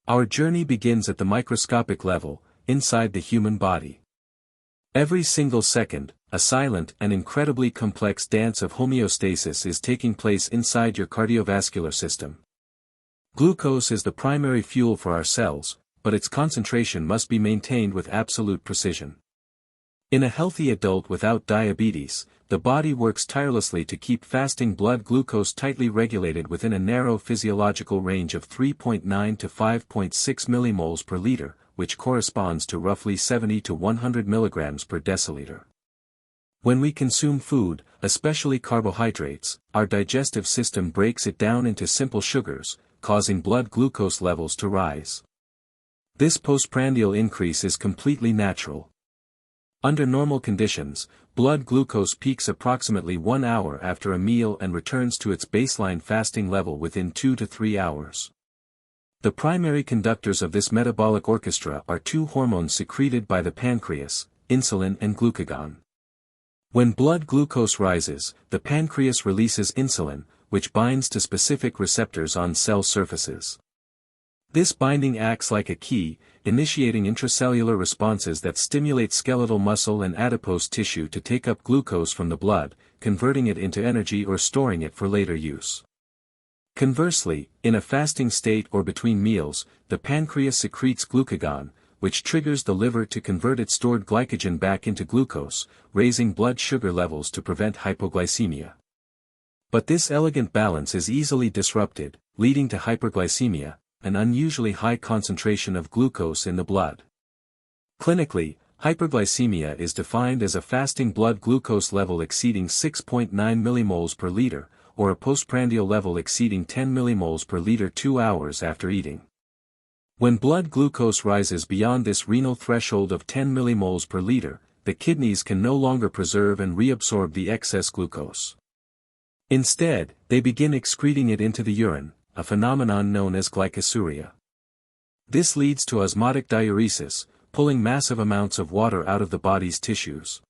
Our journey begins at the microscopic level, inside the human body. Every single second, a silent and incredibly complex dance of homeostasis is taking place inside your cardiovascular system. Glucose is the primary fuel for our cells, but its concentration must be maintained with absolute precision. In a healthy adult without diabetes, the body works tirelessly to keep fasting blood glucose tightly regulated within a narrow physiological range of 3.9 to 5.6 millimoles per liter, which corresponds to roughly 70 to 100 milligrams per deciliter. When we consume food, especially carbohydrates, our digestive system breaks it down into simple sugars, causing blood glucose levels to rise. This postprandial increase is completely natural. Under normal conditions, blood glucose peaks approximately 1 hour after a meal and returns to its baseline fasting level within 2 to 3 hours. The primary conductors of this metabolic orchestra are two hormones secreted by the pancreas, insulin and glucagon. When blood glucose rises, the pancreas releases insulin, which binds to specific receptors on cell surfaces. This binding acts like a key, initiating intracellular responses that stimulate skeletal muscle and adipose tissue to take up glucose from the blood, converting it into energy or storing it for later use. Conversely, in a fasting state or between meals, the pancreas secretes glucagon, which triggers the liver to convert its stored glycogen back into glucose, raising blood sugar levels to prevent hypoglycemia. But this elegant balance is easily disrupted, leading to hyperglycemia, an unusually high concentration of glucose in the blood. Clinically, hyperglycemia is defined as a fasting blood glucose level exceeding 6.9 millimoles per liter, or a postprandial level exceeding 10 millimoles per liter 2 hours after eating. When blood glucose rises beyond this renal threshold of 10 millimoles per liter, the kidneys can no longer preserve and reabsorb the excess glucose. Instead, they begin excreting it into the urine, a phenomenon known as glycosuria. This leads to osmotic diuresis, pulling massive amounts of water out of the body's tissues.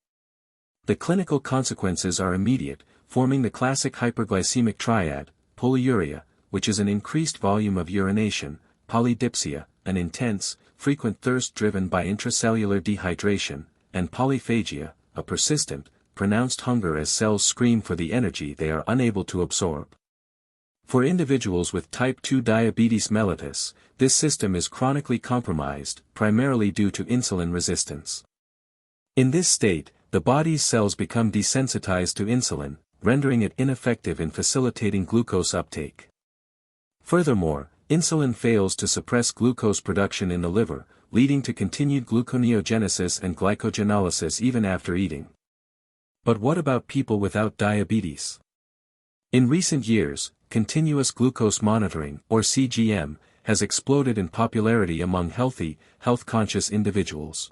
The clinical consequences are immediate, forming the classic hyperglycemic triad: polyuria, which is an increased volume of urination, polydipsia, an intense, frequent thirst driven by intracellular dehydration, and polyphagia, a persistent, pronounced hunger as cells scream for the energy they are unable to absorb. For individuals with type 2 diabetes mellitus, this system is chronically compromised, primarily due to insulin resistance. In this state, the body's cells become desensitized to insulin, rendering it ineffective in facilitating glucose uptake. Furthermore, insulin fails to suppress glucose production in the liver, leading to continued gluconeogenesis and glycogenolysis even after eating. But what about people without diabetes? In recent years, continuous glucose monitoring, or CGM, has exploded in popularity among healthy, health-conscious individuals.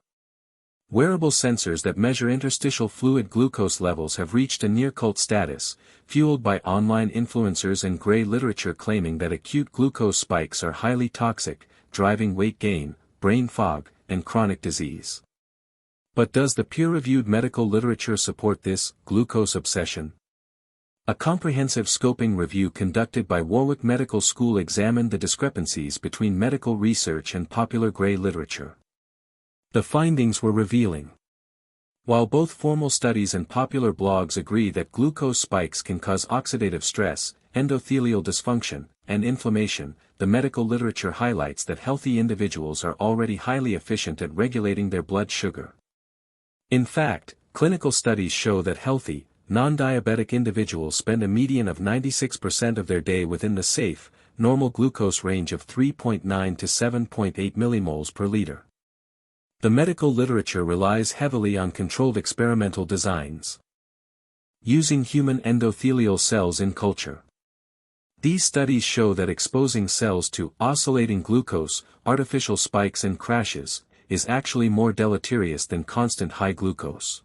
Wearable sensors that measure interstitial fluid glucose levels have reached a near-cult status, fueled by online influencers and gray literature claiming that acute glucose spikes are highly toxic, driving weight gain, brain fog, and chronic disease. But does the peer-reviewed medical literature support this glucose obsession? A comprehensive scoping review conducted by Warwick Medical School examined the discrepancies between medical research and popular gray literature. The findings were revealing. While both formal studies and popular blogs agree that glucose spikes can cause oxidative stress, endothelial dysfunction, and inflammation, the medical literature highlights that healthy individuals are already highly efficient at regulating their blood sugar. In fact, clinical studies show that healthy, non-diabetic individuals spend a median of 96% of their day within the safe, normal glucose range of 3.9 to 7.8 millimoles per liter. The medical literature relies heavily on controlled experimental designs. Using human endothelial cells in culture. These studies show that exposing cells to oscillating glucose, artificial spikes and crashes, is actually more deleterious than constant high glucose.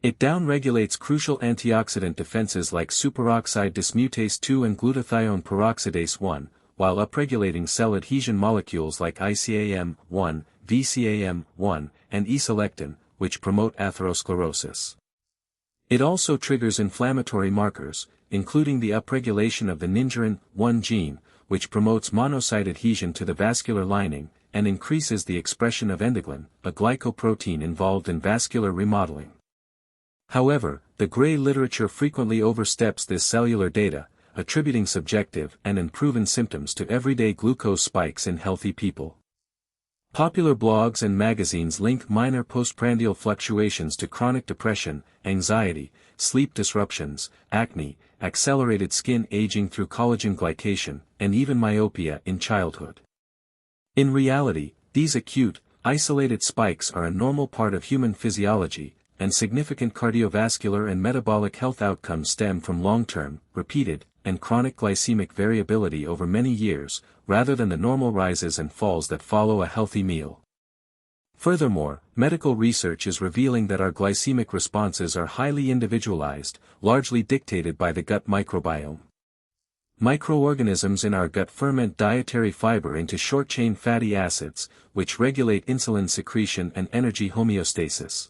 It downregulates crucial antioxidant defenses like superoxide dismutase 2 and glutathione peroxidase 1, while upregulating cell adhesion molecules like ICAM-1, VCAM-1, and E-selectin, which promote atherosclerosis. It also triggers inflammatory markers, including the upregulation of the ningerin-1 gene, which promotes monocyte adhesion to the vascular lining, and increases the expression of endoglin, a glycoprotein involved in vascular remodeling. However, the gray literature frequently oversteps this cellular data, attributing subjective and unproven symptoms to everyday glucose spikes in healthy people. Popular blogs and magazines link minor postprandial fluctuations to chronic depression, anxiety, sleep disruptions, acne, accelerated skin aging through collagen glycation, and even myopia in childhood. In reality, these acute, isolated spikes are a normal part of human physiology, and significant cardiovascular and metabolic health outcomes stem from long-term, repeated, and chronic glycemic variability over many years, rather than the normal rises and falls that follow a healthy meal. Furthermore, medical research is revealing that our glycemic responses are highly individualized, largely dictated by the gut microbiome. Microorganisms in our gut ferment dietary fiber into short-chain fatty acids, which regulate insulin secretion and energy homeostasis.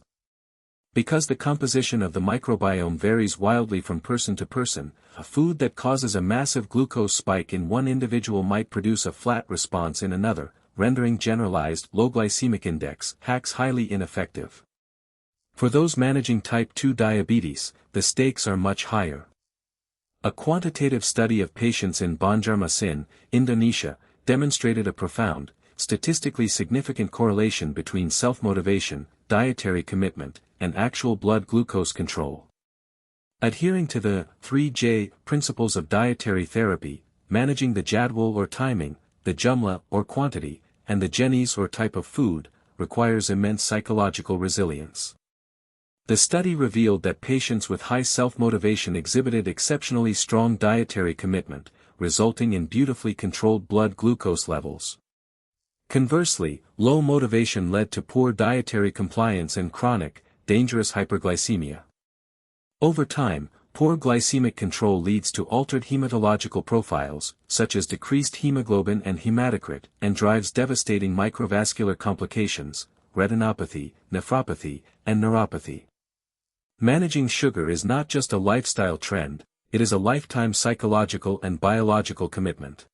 Because the composition of the microbiome varies wildly from person to person, a food that causes a massive glucose spike in one individual might produce a flat response in another, rendering generalized low glycemic index hacks highly ineffective. For those managing type 2 diabetes, the stakes are much higher. A quantitative study of patients in Banjarmasin, Indonesia, demonstrated a profound, statistically significant correlation between self-motivation, dietary commitment, and actual blood glucose control. Adhering to the 3J principles of dietary therapy, managing the jadwal or timing, the jumla or quantity, and the jenis or type of food, requires immense psychological resilience. The study revealed that patients with high self-motivation exhibited exceptionally strong dietary commitment, resulting in beautifully controlled blood glucose levels. Conversely, low motivation led to poor dietary compliance and chronic, dangerous hyperglycemia. Over time, poor glycemic control leads to altered hematological profiles, such as decreased hemoglobin and hematocrit, and drives devastating microvascular complications, retinopathy, nephropathy, and neuropathy. Managing sugar is not just a lifestyle trend, it is a lifetime psychological and biological commitment.